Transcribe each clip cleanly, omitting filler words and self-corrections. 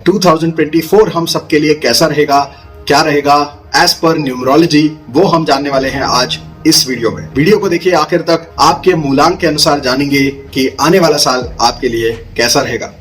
2024 हम सबके लिए कैसा रहेगा, क्या रहेगा एज पर न्यूमरोलॉजी, वो हम जानने वाले हैं आज इस वीडियो में। वीडियो को देखिए आखिर तक, आपके मूलांक के अनुसार जानेंगे कि आने वाला साल आपके लिए कैसा रहेगा।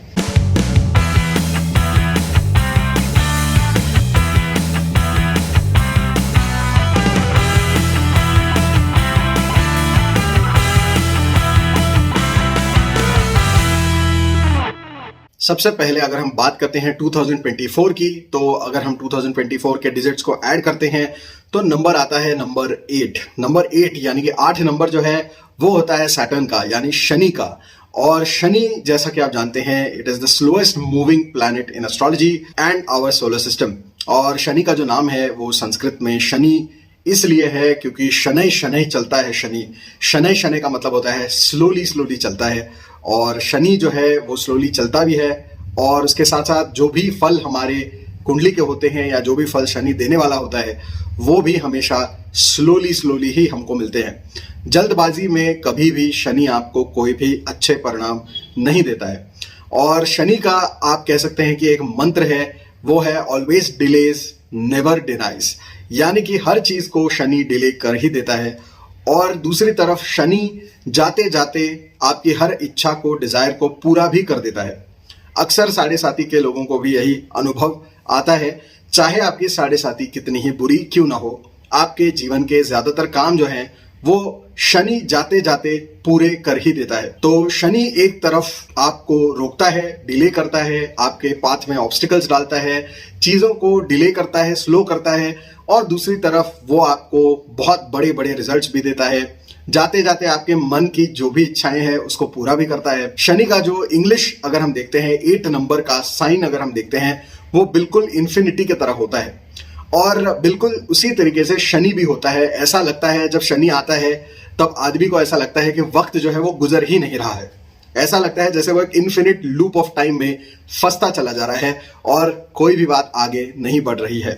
सबसे पहले अगर हम बात करते हैं 2024 की, तो अगर हम 2024 के डिजिट्स को ऐड करते हैं तो नंबर आता है नंबर 8। नंबर 8 यानी कि 8 नंबर जो है वो होता है सैटर्न का, यानी शनि का। और शनि, जैसा कि आप जानते हैं, it is the slowest moving planet in astrology and our solar system. और शनि का जो नाम है वो संस्कृत में शनि इसलिए है क्योंकि शनै शनै चलता है। शनि शनै शनै का मतलब होता है स्लोली स्लोली चलता है, और शनि जो है वो स्लोली चलता भी है। और उसके साथ साथ जो भी फल हमारे कुंडली के होते हैं या जो भी फल शनि देने वाला होता है वो भी हमेशा स्लोली स्लोली ही हमको मिलते हैं। जल्दबाजी में कभी भी शनि आपको कोई भी अच्छे परिणाम नहीं देता है। और शनि का आप कह सकते हैं कि एक मंत्र है, वो है ऑलवेज डिलेज नेवर डिनाइज, यानी कि हर चीज को शनि डिले कर ही देता है। और दूसरी तरफ शनि जाते जाते आपकी हर इच्छा को, डिजायर को पूरा भी कर देता है। अक्सर साढ़े साथी के लोगों को भी यही अनुभव आता है, चाहे आपकी साढ़े साथी कितनी ही बुरी क्यों ना हो, आपके जीवन के ज्यादातर काम जो हैं वो शनि जाते जाते पूरे कर ही देता है। तो शनि एक तरफ आपको रोकता है, डिले करता है, आपके पाथ में ऑब्स्टिकल्स डालता है, चीजों को डिले करता है, स्लो करता है, और दूसरी तरफ वो आपको बहुत बड़े बड़े रिजल्ट्स भी देता है। जाते जाते आपके मन की जो भी इच्छाएं हैं उसको पूरा भी करता है। शनि का जो इंग्लिश अगर हम देखते हैं, 8 नंबर का साइन अगर हम देखते हैं, वो बिल्कुल इन्फिनिटी की तरह होता है। और बिल्कुल उसी तरीके से शनि भी होता है। ऐसा लगता है जब शनि आता है तब आदमी को ऐसा लगता है कि वक्त जो है वो गुजर ही नहीं रहा है। ऐसा लगता है जैसे वो एक इन्फिनिट लूप ऑफ टाइम में फंसता चला जा रहा है और कोई भी बात आगे नहीं बढ़ रही है।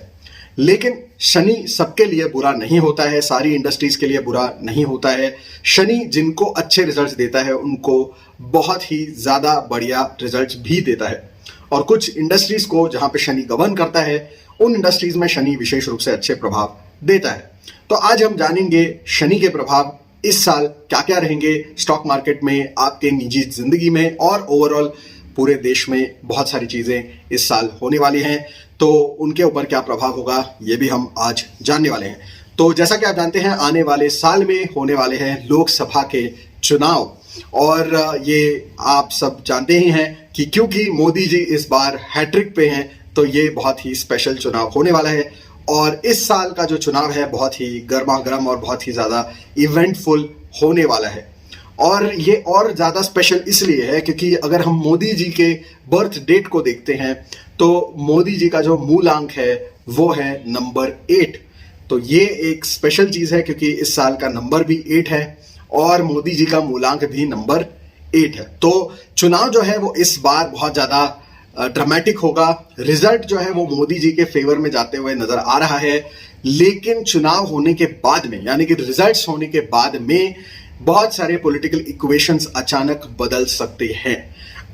लेकिन शनि सबके लिए बुरा नहीं होता है, सारी इंडस्ट्रीज के लिए बुरा नहीं होता है। शनि जिनको अच्छे रिजल्ट्स देता है उनको बहुत ही ज्यादा बढ़िया रिजल्ट्स भी देता है। और कुछ इंडस्ट्रीज को जहां पे शनि गवर्न करता है, उन इंडस्ट्रीज में शनि विशेष रूप से अच्छे प्रभाव देता है। तो आज हम जानेंगे शनि के प्रभाव इस साल क्या क्या रहेंगे स्टॉक मार्केट में, आपके निजी जिंदगी में, और ओवरऑल पूरे देश में बहुत सारी चीजें इस साल होने वाली हैं, तो उनके ऊपर क्या प्रभाव होगा ये भी हम आज जानने वाले हैं। तो जैसा कि आप जानते हैं, आने वाले साल में होने वाले हैं लोकसभा के चुनाव, और ये आप सब जानते ही हैं कि क्योंकि मोदी जी इस बार हैट्रिक पे हैं, तो ये बहुत ही स्पेशल चुनाव होने वाला है। और इस साल का जो चुनाव है बहुत ही गर्मा गर्म और बहुत ही ज्यादा इवेंटफुल होने वाला है। और ये और ज्यादा स्पेशल इसलिए है क्योंकि अगर हम मोदी जी के बर्थ डेट को देखते हैं तो मोदी जी का जो मूलांक है वो है नंबर 8। तो ये एक स्पेशल चीज है क्योंकि इस साल का नंबर भी 8 है और मोदी जी का मूलांक भी नंबर 8 है। तो चुनाव जो है वो इस बार बहुत ज्यादा ड्रामेटिक होगा। रिजल्ट जो है वो मोदी जी के फेवर में जाते हुए नजर आ रहा है, लेकिन चुनाव होने के बाद में, यानी कि रिजल्ट्स होने के बाद में, बहुत सारे पॉलिटिकल इक्वेशंस अचानक बदल सकते हैं।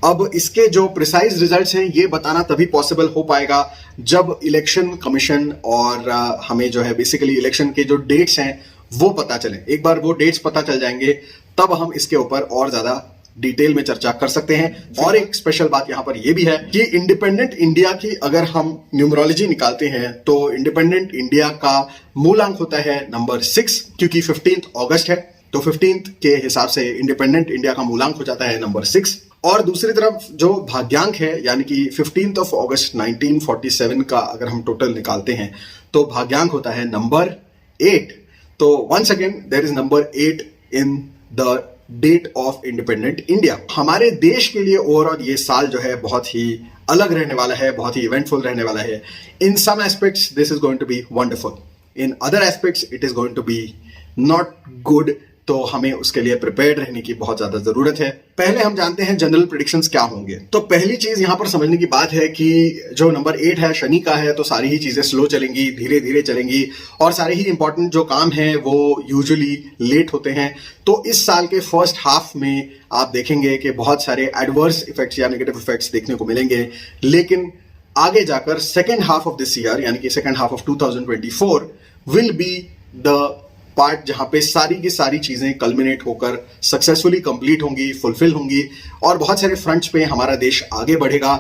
अब इसके जो प्रिसाइज रिजल्ट्स हैं ये बताना तभी पॉसिबल हो पाएगा जब इलेक्शन कमीशन और हमें जो है बेसिकली इलेक्शन के जो डेट्स हैं वो पता चले। एक बार वो डेट्स पता चल जाएंगे तब हम इसके ऊपर और ज्यादा डिटेल में चर्चा कर सकते हैं। और एक स्पेशल बात यहां पर यह भी है कि इंडिपेंडेंट इंडिया की अगर हम न्यूमरोलॉजी निकालते हैं तो इंडिपेंडेंट इंडिया का मूलांक होता है नंबर 6, क्योंकि 15 अगस्त है, तो 15 के हिसाब से इंडिपेंडेंट इंडिया का मूलांक हो जाता है नंबर 6। और दूसरी तरफ जो भाग्यांक है, यानी कि 15 अगस्त 1947 का अगर हम टोटल निकालते हैं तो भाग्यांक होता है नंबर 8। तो once again there is number 8 in the date of independent India. हमारे देश के लिए ओवरऑल ये साल जो है बहुत ही अलग रहने वाला है, बहुत ही इवेंटफुल रहने वाला है। In some aspects this is going to be wonderful, in other aspects it is going to be not good. तो हमें उसके लिए प्रिपेयर्ड रहने की बहुत ज्यादा जरूरत है। पहले हम जानते हैं जनरल प्रेडिक्शंस क्या होंगे। तो पहली चीज यहां पर समझने की बात है कि जो नंबर 8 है शनि का है, तो सारी ही चीजें स्लो चलेंगी, धीरे धीरे चलेंगी, और सारे ही इंपॉर्टेंट जो काम है वो यूजुअली लेट होते हैं। तो इस साल के फर्स्ट हाफ में आप देखेंगे कि बहुत सारे एडवर्स इफेक्ट्स या नेगेटिव इफेक्ट्स देखने को मिलेंगे, लेकिन आगे जाकर second half of this year यानी कि second half of 2024 will be the part जहां पे सारी की सारी चीजें कल्मिनेट होकर सक्सेसफुली कंप्लीट होंगी, फुलफिल होंगी और बहुत सारे फ्रंट्स पे हमारा देश आगे बढ़ेगा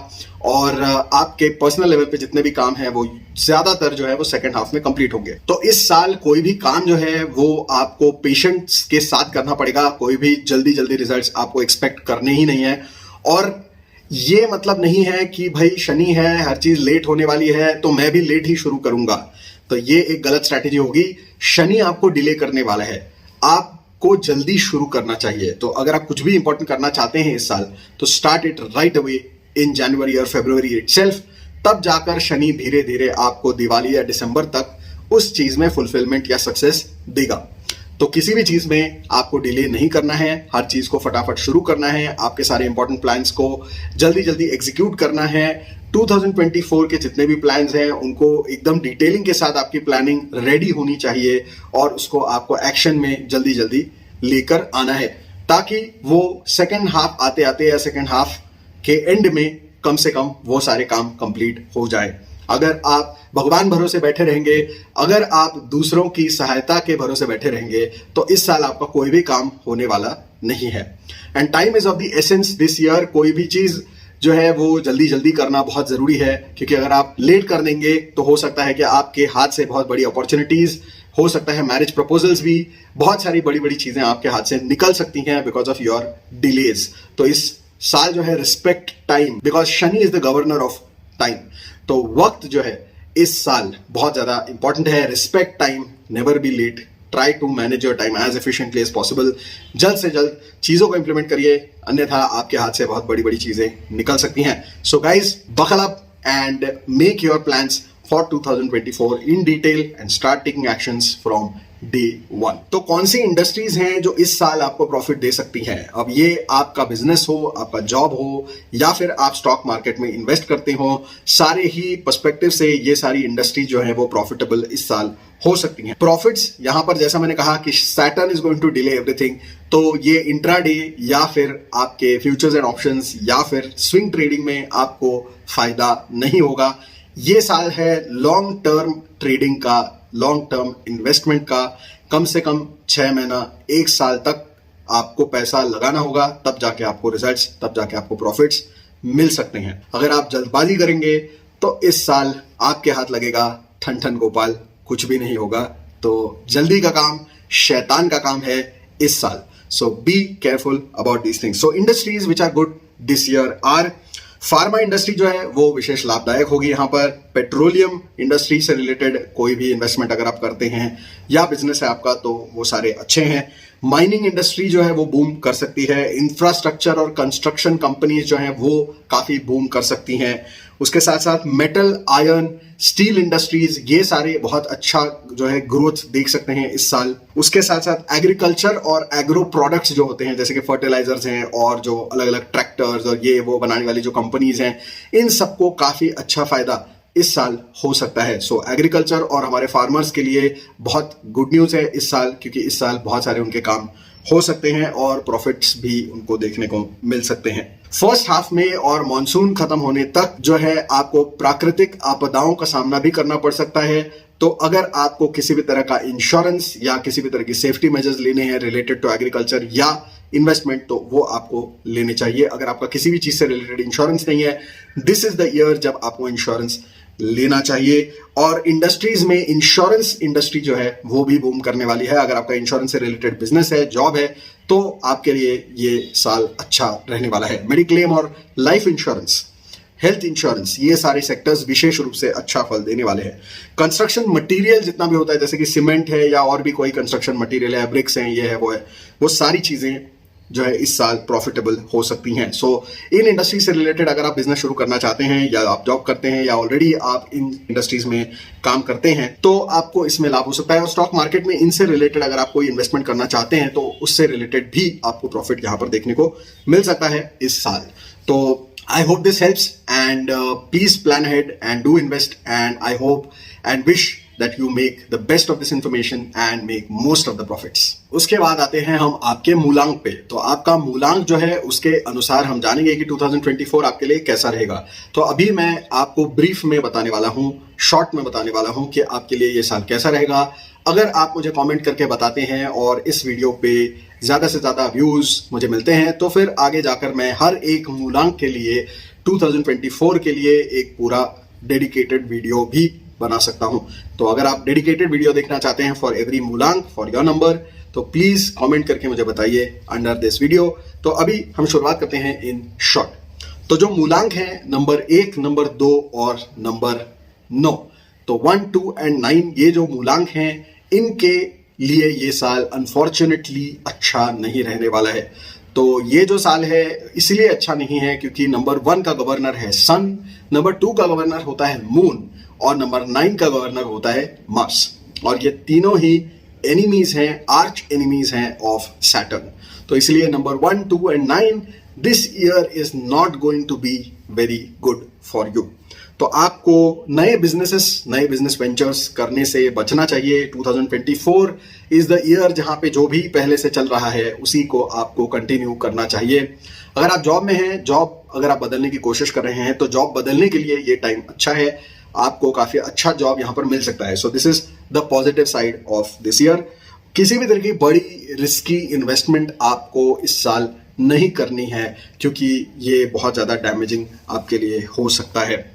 और आपके पर्सनल लेवल पे जितने भी काम हैं वो ज्यादातर जो है वो सेकंड हाफ में कंप्लीट होंगे। तो इस साल कोई भी काम जो है वो आपको पेशेंस के साथ करना पड़ेगा, कोई भी जल्दी जल्दी रिजल्ट्स आपको एक्सपेक्ट करने ही नहीं है। और ये मतलब नहीं है कि भाई शनि है, हर चीज लेट होने वाली है तो मैं भी लेट ही शुरू करूंगा, तो ये एक गलत स्ट्रैटेजी होगी। शनि आपको डिले करने वाला है, आपको जल्दी शुरू करना चाहिए। तो अगर आप कुछ भी इंपॉर्टेंट करना चाहते हैं इस साल तो start it right away in January और फरवरी इटसेल्फ, तब जाकर शनि धीरे धीरे आपको दिवाली या दिसंबर तक उस चीज में फुलफिलमेंट या सक्सेस देगा। तो किसी भी चीज में आपको डिले नहीं करना है, हर चीज को फटाफट शुरू करना है, आपके सारे इंपॉर्टेंट प्लान्स को जल्दी जल्दी एग्जीक्यूट करना है। 2024 के जितने भी प्लान्स हैं उनको एकदम डिटेलिंग के साथ आपकी प्लानिंग रेडी होनी चाहिए और उसको आपको एक्शन में जल्दी जल्दी लेकर आना है, ताकि वो सेकेंड हाफ आते आते या सेकेंड हाफ के एंड में कम से कम वो सारे काम कंप्लीट हो जाए। अगर आप भगवान भरोसे बैठे रहेंगे, अगर आप दूसरों की सहायता के भरोसे बैठे रहेंगे तो इस साल आपका कोई भी काम होने वाला नहीं है। And time is of the essence this year. कोई भी चीज जो है वो जल्दी जल्दी करना बहुत जरूरी है, क्योंकि अगर आप लेट कर देंगे तो हो सकता है कि आपके हाथ से बहुत बड़ी अपॉर्चुनिटीज, हो सकता है मैरिज प्रपोजल्स भी, बहुत सारी बड़ी बड़ी चीजें आपके हाथ से निकल सकती हैं बिकॉज ऑफ योर डिलेज। तो इस साल जो है respect time, because Shani is the governor of time. तो वक्त जो है इस साल बहुत ज्यादा इंपॉर्टेंट है। Respect time, never be late, try to manage your time as efficiently as possible. जल्द से जल्द चीजों को इंप्लीमेंट करिए, अन्यथा आपके हाथ से बहुत बड़ी बड़ी चीजें निकल सकती हैं। So guys, buckle up and make your plans for 2024 in detail and start taking actions from day one। तो कौन सी इंडस्ट्रीज हैं जो इस साल आपको प्रॉफिट दे सकती हैं? अब ये आपका बिजनेस हो, आपका जॉब हो या फिर आप स्टॉक मार्केट में इन्वेस्ट करते हो, सारे ही पर्सपेक्टिव से ये सारी इंडस्ट्री जो है वो प्रॉफिटेबल इस साल हो सकती हैं। प्रॉफिट्स यहां पर जैसा मैंने कहा कि Saturn is going to delay everything, तो ये इंट्राडे या फिर आपके फ्यूचर्स एंड ऑप्शंस या फिर स्विंग ट्रेडिंग में आपको फायदा नहीं होगा। ये साल है लॉन्ग टर्म ट्रेडिंग का, लॉन्ग टर्म इन्वेस्टमेंट का। कम से कम 6 महीना, 1 साल तक आपको पैसा लगाना होगा, तब जाके आपको रिजल्ट्स, तब जाके आपको प्रॉफिट्स मिल सकते हैं। अगर आप जल्दबाजी करेंगे तो इस साल आपके हाथ लगेगा ठन ठन गोपाल, कुछ भी नहीं होगा। तो जल्दी का काम शैतान का काम है इस साल। So be careful about these things. So industries which are good this year are, pharma industry जो है वो विशेष लाभदायक होगी यहाँ पर। पेट्रोलियम इंडस्ट्री से रिलेटेड कोई भी इन्वेस्टमेंट अगर आप करते हैं या बिजनेस है आपका तो वो सारे अच्छे हैं। माइनिंग इंडस्ट्री जो है वो बूम कर सकती है। इंफ्रास्ट्रक्चर और कंस्ट्रक्शन कंपनीज जो हैं वो काफी बूम कर सकती हैं। उसके साथ साथ मेटल, आयरन, स्टील इंडस्ट्रीज, ये सारे बहुत अच्छा जो है ग्रोथ देख सकते हैं इस साल। उसके साथ साथ एग्रीकल्चर और एग्रो प्रोडक्ट्स जो होते हैं जैसे कि फर्टिलाइजर्स हैं और जो अलग अलग ट्रैक्टर्स और ये वो बनाने वाली जो कंपनीज हैं, इन सबको काफी अच्छा फायदा इस साल हो सकता है। सो एग्रीकल्चर और हमारे फार्मर्स के लिए बहुत गुड न्यूज है इस साल, क्योंकि इस साल बहुत सारे उनके काम हो सकते हैं और प्रॉफिट्स भी उनको देखने को मिल सकते हैं। फर्स्ट हाफ में और मॉनसून खत्म होने तक जो है आपको प्राकृतिक आपदाओं का सामना भी करना पड़ सकता है। तो अगर आपको किसी भी तरह का इंश्योरेंस या किसी भी तरह की सेफ्टी मेजर्स लेने हैं रिलेटेड टू एग्रीकल्चर या इन्वेस्टमेंट, तो वो आपको लेने चाहिए। अगर आपका किसी भी चीज से रिलेटेड इंश्योरेंस नहीं है, दिस इज द ईयर जब आपको इंश्योरेंस लेना चाहिए। और इंडस्ट्रीज में इंश्योरेंस इंडस्ट्री जो है वो भी बूम करने वाली है। अगर आपका इंश्योरेंस से रिलेटेड बिजनेस है, जॉब है, तो आपके लिए ये साल अच्छा रहने वाला है। मेडिक्लेम और लाइफ इंश्योरेंस, हेल्थ इंश्योरेंस, ये सारे सेक्टर्स विशेष रूप से अच्छा फल देने वाले हैं। कंस्ट्रक्शन मटेरियल जितना भी होता है, जैसे कि सीमेंट है या और भी कोई कंस्ट्रक्शन मटेरियल है, ब्रिक्स हैं, ये है वो है, वो सारी चीजें जो है इस साल प्रॉफिटेबल हो सकती हैं। सो इन इंडस्ट्री से रिलेटेड अगर आप बिजनेस शुरू करना चाहते हैं या आप जॉब करते हैं या ऑलरेडी आप इन इंडस्ट्रीज में काम करते हैं तो आपको इसमें लाभ हो सकता है। और स्टॉक मार्केट में इनसे रिलेटेड अगर आप कोई इन्वेस्टमेंट करना चाहते हैं तो उससे रिलेटेड भी आपको प्रॉफिट यहाँ पर देखने को मिल सकता है इस साल। तो I hope this helps and please plan ahead and do invest, and I hope and wish that you make the best of this information and make most of the profits. उसके बाद आते हैं हम आपके मूलांक पे। तो आपका मूलांक जो है उसके अनुसार हम जानेंगे कि 2024 आपके लिए कैसा रहेगा। तो अभी मैं आपको ब्रीफ में बताने वाला हूँ, शॉर्ट में बताने वाला हूँ कि आपके लिए ये साल कैसा रहेगा। अगर आप मुझे कमेंट करके बताते हैं और इस वीडियो पे ज़्यादा से ज़्यादा व्यूज़ मुझे मिलते हैं तो फिर आगे जाकर मैं हर एक मूलांक के लिए 2024 के लिए एक पूरा डेडिकेटेड वीडियो भी बना सकता हूं। तो अगर आप डेडिकेटेड वीडियो देखना चाहते हैं फॉर एवरी मूलांक फॉर योर नंबर तो प्लीज कमेंट करके मुझे बताइए अंडर दिस वीडियो। तो अभी हम शुरुआत करते हैं इन शॉर्ट। तो जो मूलांक हैं नंबर 1, नंबर 2 और नंबर 9, तो 1, 2 एंड 9 ये जो मूलांक हैं इनके लिए ये साल अनफॉर्चुनेटली अच्छा नहीं रहने वाला है। तो ये जो साल है इसलिए अच्छा नहीं है क्योंकि नंबर 1 का गवर्नर है सन, नंबर 2 का गवर्नर होता है मून और नंबर 9 का गवर्नर होता है मार्स। और ये तीनों ही एनिमीज हैं, आर्च एनिमीज हैं ऑफ सैटर्न। तो इसलिए number 1, 2 and 9 this year is not going to be very good for you. तो आपको नए बिजनेस वेंचर्स करने से बचना चाहिए। 2024 इज द ईयर जहां पे जो भी पहले से चल रहा है उसी को आपको कंटिन्यू करना चाहिए। अगर आप जॉब में हैं, जॉब अगर आप बदलने की कोशिश कर रहे हैं तो जॉब बदलने के लिए ये टाइम अच्छा है, आपको काफी अच्छा जॉब यहां पर मिल सकता है। So this is the positive side of this year. किसी भी तरह की बड़ी रिस्की इन्वेस्टमेंट आपको इस साल नहीं करनी है क्योंकि ये बहुत ज्यादा डैमेजिंग आपके लिए हो सकता है।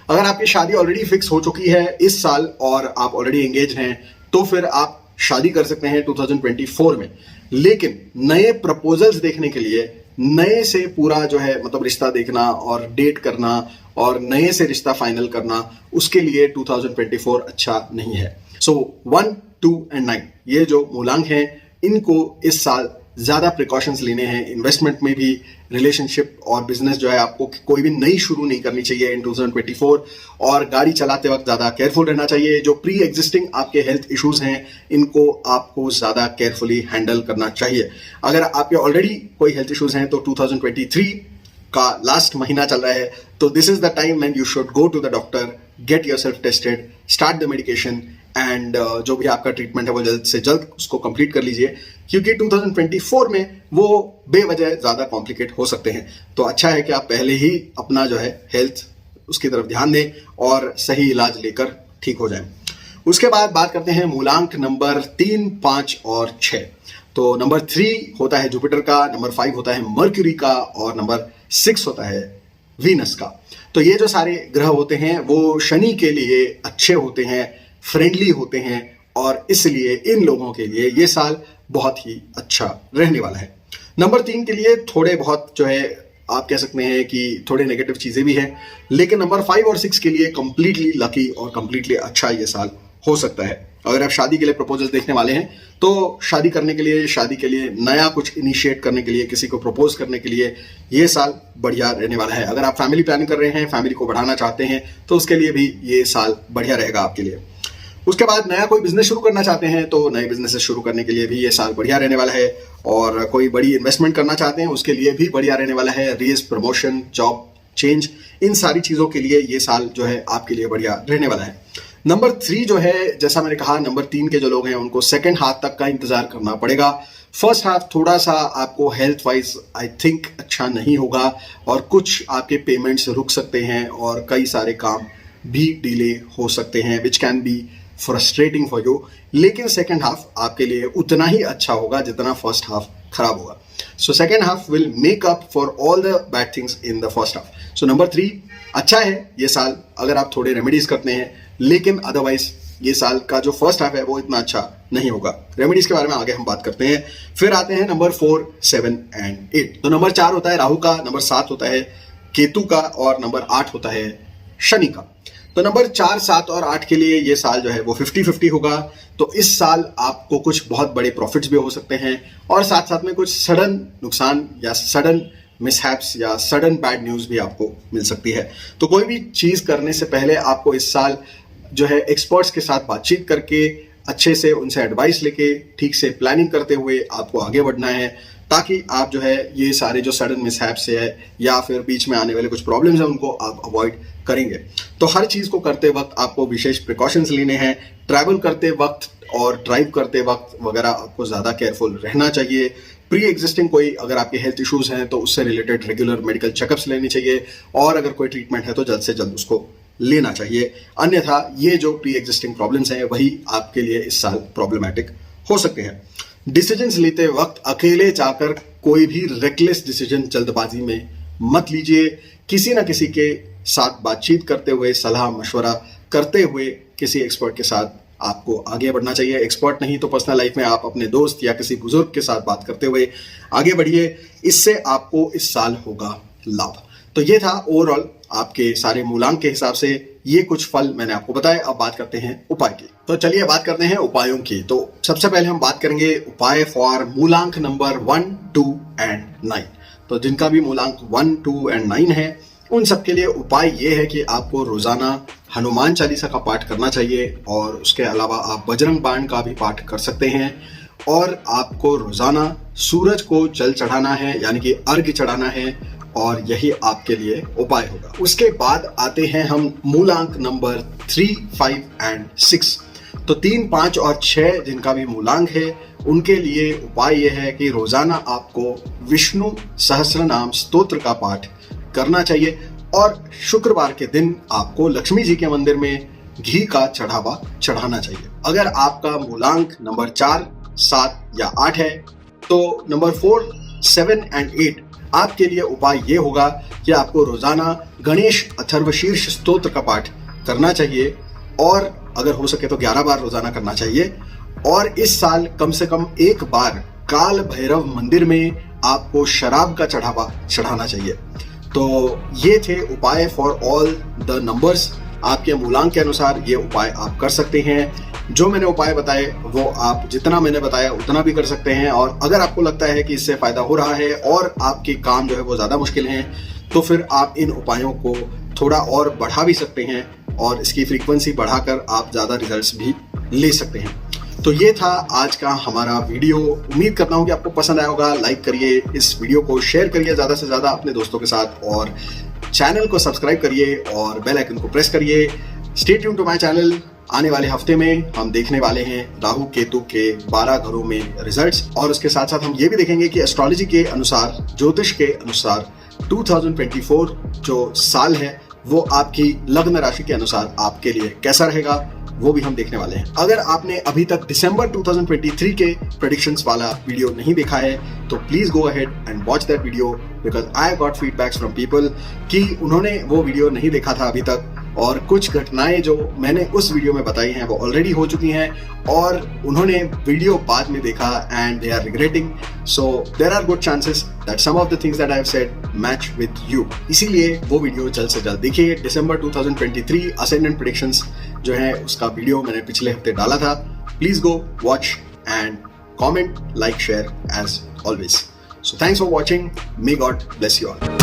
अगर आपकी शादी ऑलरेडी फिक्स हो चुकी है इस साल और आप ऑलरेडी एंगेज हैं तो फिर आप शादी कर सकते हैं 2024 में। लेकिन नए प्रपोजल्स देखने के लिए, नए से पूरा जो है मतलब रिश्ता देखना और डेट करना और नए से रिश्ता फाइनल करना, उसके लिए 2024 अच्छा नहीं है। सो 1, 2 एंड 9 ये जो मूलांक हैं इनको इस साल ज्यादा प्रिकॉशंस लेने हैं। इन्वेस्टमेंट में भी, रिलेशनशिप और बिजनेस जो है आपको कोई भी नई शुरू नहीं करनी चाहिए इन 2024 और गाड़ी चलाते वक्त ज्यादा केयरफुल रहना चाहिए। जो प्री एग्जिस्टिंग आपके हेल्थ इश्यूज हैं इनको आपको ज्यादा केयरफुली हैंडल करना चाहिए। अगर आपके ऑलरेडी कोई हेल्थ इश्यूज हैं तो 2023 का लास्ट महीना चल रहा है तो this is the time when you should go to the doctor, get yourself tested, start the medication and जो भी आपका ट्रीटमेंट है वो जल्द से जल्द उसको कंप्लीट कर लीजिए क्योंकि 2024 में वो बेवजह ज्यादा कॉम्प्लिकेट हो सकते हैं। तो अच्छा है कि आप पहले ही अपना जो है हेल्थ उसकी तरफ ध्यान दें और सही इलाज लेकर ठीक हो जाएं। उसके बाद बात करते हैं मूलांक नंबर 3, 5 और 6। तो नंबर 3 होता है जुपिटर का, नंबर 5 होता है मर्क्यूरी का और नंबर 6 होता है वीनस का। तो ये जो सारे ग्रह होते हैं वो शनि के लिए अच्छे होते हैं, फ्रेंडली होते हैं और इसलिए इन लोगों के लिए ये साल बहुत ही अच्छा रहने वाला है। नंबर 3 के लिए थोड़े बहुत जो है आप कह सकते हैं कि थोड़े नेगेटिव चीजें भी हैं, लेकिन नंबर 5 और 6 के लिए कंप्लीटली लकी और कंप्लीटली अच्छा ये साल हो सकता है। अगर आप शादी के लिए प्रपोजल देखने वाले हैं तो शादी करने के लिए, शादी के लिए नया कुछ इनिशिएट करने के लिए, किसी को प्रपोज करने के लिए ये साल बढ़िया रहने वाला है। अगर आप फैमिली प्लानिंग कर रहे हैं, फैमिली को बढ़ाना चाहते हैं तो उसके लिए भी ये साल बढ़िया रहेगा आपके लिए। उसके बाद नया कोई बिजनेस शुरू करना चाहते हैं तो नए बिजनेस शुरू करने के लिए भी ये साल बढ़िया रहने वाला है और कोई बड़ी इन्वेस्टमेंट करना चाहते हैं उसके लिए भी बढ़िया रहने वाला है। रेज, प्रमोशन, जॉब चेंज, इन सारी चीजों के लिए ये साल जो है आपके लिए बढ़िया रहने वाला है। नंबर 3 जो है, जैसा मैंने कहा, नंबर 3 के जो लोग हैं उनको सेकंड हाफ तक का इंतजार करना पड़ेगा। फर्स्ट हाफ थोड़ा सा आपको हेल्थ वाइज आई थिंक अच्छा नहीं होगा और कुछ आपके पेमेंट्स रुक सकते हैं और कई सारे काम भी डिले हो सकते हैं which can be frustrating for you. लेकिन सेकंड हाफ आपके लिए उतना ही अच्छा होगा जितना फर्स्ट हाफ खराब होगा। So second half will make up for all the bad things in the first half. So number 3 अच्छा है ये साल अगर आप थोड़े रेमेडीज करते हैं, लेकिन अदरवाइज ये साल का जो फर्स्ट हाफ है वो इतना अच्छा नहीं होगा। रेमेडीज के बारे में आगे हम बात करते हैं। फिर आते हैं नंबर 4, 7 एंड 8। तो नंबर 4 होता है राहु का, नंबर 7 होता है केतु का और नंबर 8 होता है शनि का। तो नंबर 4, 7 और 8 के लिए ये साल जो है वो 50-50 होगा। तो इस साल आपको कुछ बहुत बड़े प्रॉफिट्स भी हो सकते हैं और साथ साथ में कुछ सडन नुकसान या सडन मिसहैप्स या सडन बैड न्यूज भी आपको मिल सकती है। तो कोई भी चीज करने से पहले आपको इस साल जो है एक्सपर्ट्स के साथ बातचीत करके अच्छे से उनसे एडवाइस लेके ठीक से प्लानिंग करते हुए आपको आगे बढ़ना है। ताकि आप जो है ये सारे जो सडन मिसहैप्स है या फिर बीच में आने वाले कुछ प्रॉब्लम्स हैं उनको आप अवॉइड करेंगे। तो हर चीज़ को करते वक्त आपको विशेष प्रिकॉशंस लेने हैं। ट्रैवल करते वक्त और ड्राइव करते वक्त वगैरह आपको ज़्यादा केयरफुल रहना चाहिए। प्री एग्जिस्टिंग कोई अगर आपके हेल्थ इश्यूज हैं तो उससे रिलेटेड रेगुलर मेडिकल चेकअप्स लेनी चाहिए, और अगर कोई ट्रीटमेंट है तो जल्द से जल्द उसको लेना चाहिए। अन्यथा ये जो प्री एग्जिस्टिंग प्रॉब्लम्स हैं वही आपके लिए इस साल प्रॉब्लमैटिक हो सकते हैं। डिसीजंस लेते वक्त अकेले जाकर कोई भी रेकलेस डिसीजन जल्दबाजी में मत लीजिए। किसी ना किसी के साथ बातचीत करते हुए, सलाह मशवरा करते हुए किसी एक्सपर्ट के साथ आपको आगे बढ़ना चाहिए। एक्सपर्ट नहीं तो पर्सनल लाइफ में आप अपने दोस्त या किसी बुजुर्ग के साथ बात करते हुए आगे बढ़िए। इससे आपको इस साल होगा लाभ। तो ये था ओवरऑल आपके सारे मूलांक के हिसाब से ये कुछ फल मैंने आपको बताए। अब बात करते हैं उपाय की। तो चलिए बात करते हैं उपायों की। तो सबसे पहले हम बात करेंगे उपाय फॉर मूलांक नंबर 1, 2 एंड 9। तो जिनका भी मूलांक 1, 2 एंड 9 है उन सबके लिए उपाय ये है कि आपको रोजाना हनुमान चालीसा का पाठ करना चाहिए, और उसके अलावा आप बजरंग बाण का भी पाठ कर सकते हैं। और आपको रोजाना सूरज को जल चढ़ाना है, यानी कि अर्घ्य चढ़ाना है, और यही आपके लिए उपाय होगा। उसके बाद आते हैं हम मूलांक नंबर 3, 5 एंड 6। तो 3, 5 और 6 जिनका भी मूलांक है उनके लिए उपाय यह है कि रोजाना आपको विष्णु सहस्रनाम स्तोत्र का पाठ करना चाहिए, और शुक्रवार के दिन आपको लक्ष्मी जी के मंदिर में घी का चढ़ावा चढ़ाना चाहिए। अगर आपका मूलांक नंबर 4, 7 या 8 है तो नंबर 4, 7 एंड 8 आपके लिए उपाय ये होगा कि आपको रोजाना गणेश अथर्वशीर्ष स्तोत्र का पाठ करना चाहिए, और अगर हो सके तो 11 बार रोजाना करना चाहिए। और इस साल कम से कम एक बार काल भैरव मंदिर में आपको शराब का चढ़ावा चढ़ाना चाहिए। तो ये थे उपाय फॉर ऑल द नंबर्स। आपके मूलांक के अनुसार ये उपाय आप कर सकते हैं। जो मैंने उपाय बताए वो आप जितना मैंने बताया उतना भी कर सकते हैं, और अगर आपको लगता है कि इससे फायदा हो रहा है और आपके काम जो है वो ज्यादा मुश्किल हैं तो फिर आप इन उपायों को थोड़ा और बढ़ा भी सकते हैं, और इसकी फ्रीक्वेंसी बढ़ाकर आप ज्यादा रिजल्ट्स भी ले सकते हैं। तो ये था आज का हमारा वीडियो। उम्मीद करता हूँ कि आपको पसंद आया होगा। लाइक करिए, इस वीडियो को शेयर करिए ज़्यादा से ज़्यादा अपने दोस्तों के साथ, और चैनल को सब्सक्राइब करिए और बेल आइकन को प्रेस करिए। Stay tune to my channel. आने वाले हफ्ते में हम देखने वाले हैं राहु केतु के 12 घरों में रिजल्ट्स, और उसके साथ साथ हम ये भी देखेंगे कि एस्ट्रोलॉजी के अनुसार, ज्योतिष के अनुसार 2024 जो साल है वो आपकी लग्न राशि के अनुसार आपके लिए कैसा रहेगा वो भी हम देखने वाले हैं। अगर आपने अभी तक दिसंबर 2023 के प्रेडिक्शंस वाला वीडियो नहीं देखा है तो please go ahead and watch that video, because I got feedbacks from people कि उन्होंने वो वीडियो नहीं देखा था अभी तक, और कुछ घटनाएं जो मैंने उस वीडियो में बताई हैं वो ऑलरेडी हो चुकी हैं, और उन्होंने वीडियो बाद में देखा and they are regretting. So there are good chances that some of the things that I have said match with you. इसीलिए वो वीडियो जल्द से जल्द देखिए। दिसंबर 2023 असेंडेंट प्रेडिक्शंस जो है उसका वीडियो मैंने पिछले हफ्ते डाला था। Please go watch and comment, like, share as always. So thanks for watching. May God bless you all.